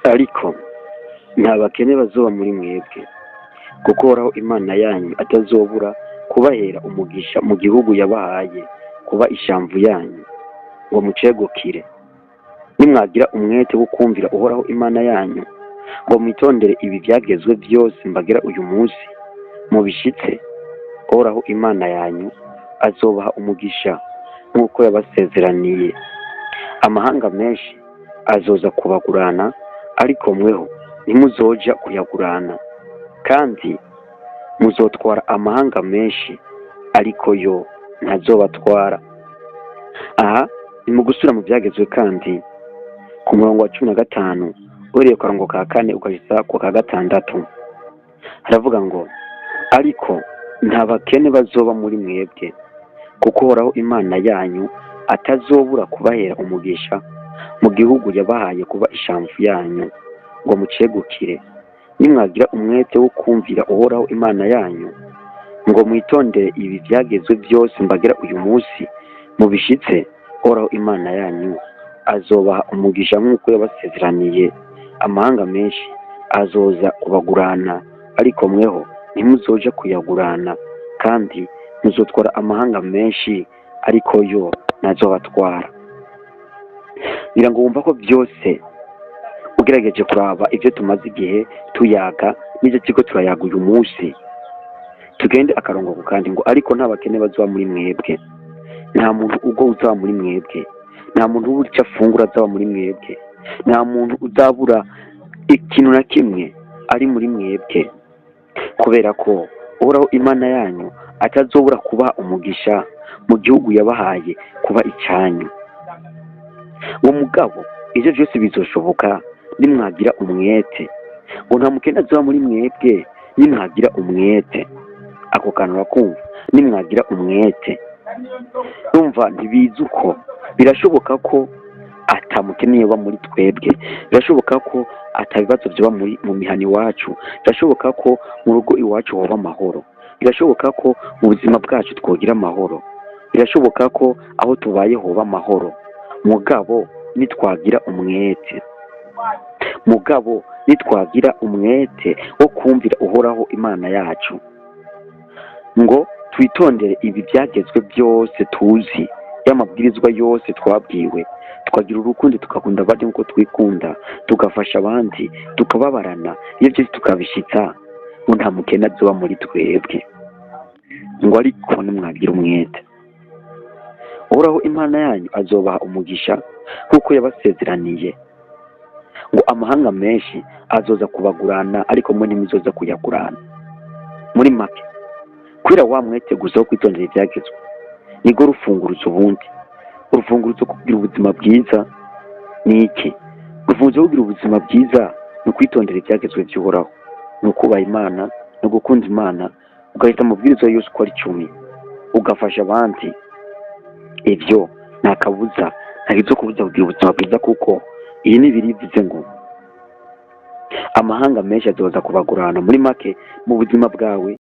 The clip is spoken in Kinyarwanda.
ariko nta bakene bazoba muri mwebwe, kuko Uhoraho Imana yanyu atazobura kubahera umugisha mu gihugu yabahaye kuba ishamvu yanyu, ngo mucegukire. Nimwagira umwete wo kumvira Uhoraho Imana yanyu, ngo mwitondere ibi byagezwe byose mbagira uyu munsi, mubishitse, Uhoraho Imana yanyu azobaha umugisha nk'uko yabasezeraniye. Amahanga menshi azoza kubagurana, ariko mweho ntimuzoja kuyagurana, kandi muzotwara amahanga menshi, ariko yo ntazobatwara. Aha ni mu gusubira mu byagezwe kandi ku murongo wa 15 uhereye ku karongo ka 4 ukageza ku ka 6 haravuga ngo, ariko nta bakene bazoba muri mwebwe, kuko Uhoraho Imana yanyu atazobura kubahera umugisha mu gihugu yabahaye kuba ishamvu yanyu, ngo mucegukire. Nimwagira umwete wo kumvira Uhoraho Imana yanyu, ngo mwitondere ibi byagezwe byose mbagira uyu munsi, mubishitse, Uhoraho Imana yanyu azobaha umugisha nk'uko yabasezeraniye. Amahanga menshi azoza kubagurana, ariko mweho ntimuzoja kuyagurana, kandi muzotwara amahanga menshi, ariko yo ntazobatwara. Ngira ngo wumva ko byose ugerageje kuraba ibyo tumaze igihe tuyaga n'ibyo turiko turayaga uyu munsi, tugende akarongo ku kandi ngo, ariko nta bakene bazoba muri mwebwe, nta muntu ubwo uzaba muri mwebwe, nta muntu ubura icyo afungura azaba muri mwebwe, nta muntu uzabura ikintu na kimwe ari muri mwebwe, kubera ko Uhoraho Imana yanyu atazobura kubaha umugisha mu gihugu yabahaye kuba icyanyu. Uwo mugabo ibyo byose bizoshoboka nimwagira umwete, ngo nta mukene azoba muri mwebwe nimwagira umwete. Ako kantu urakumva, nimwagira umwete. Urumva ntibizi uko birashoboka ko atamukene yoba muri twebwe, birashoboka ko atabibazo byoba mu mihani iwacu, birashoboka ko mu rugo iwacu hoba amahoro, birashoboka ko mu buzima bwacu twogira amahoro, birashoboka ko aho tubaye hoba amahoro, mugabo nitwagira umwete, mugabo nitwagira umwete wo kumvira Uhoraho Imana yacu, ngo twitondere ibi byagezwe byose tuzi, y'amabwirizwa yose twabwiwe, twagira urukundo tukakunda abandi nk'uko twikunda, tugafasha abandi, tukababarana, iyo byose tukabishitsa, ngo nta mukene azoba muri twebwe. Ngo ariko nimwagira umwete, Uhoraho Imana yanyu azobaha umugisha nk'uko yabasezeraniye, ngo amahanga menshi azoza kubagurana, ariko mwe ntimuzoza kuyagurana. Muri make, kwira wa mwete gusa wo kwitondera ibyagezwe nigo rufunguruzo. Ubundi urufunguruzo kugira ubuzima bwiza ni iki? Urufunguruzo kugira ubuzima bwiza ni ukwitondera ibyagezwe by'Uhoraho, ni ukubaha Imana, no gukunda Imana, ugahita amabwiriza yose uko ari 10, ugafasha abandi. Ibyo nta kabuza, nta kizo kubuza kugira ubuzima bwiza, kuko iyi ni birivuze ngo amahanga menshi azoza kubagurana. Muri make, mu buzima bwawe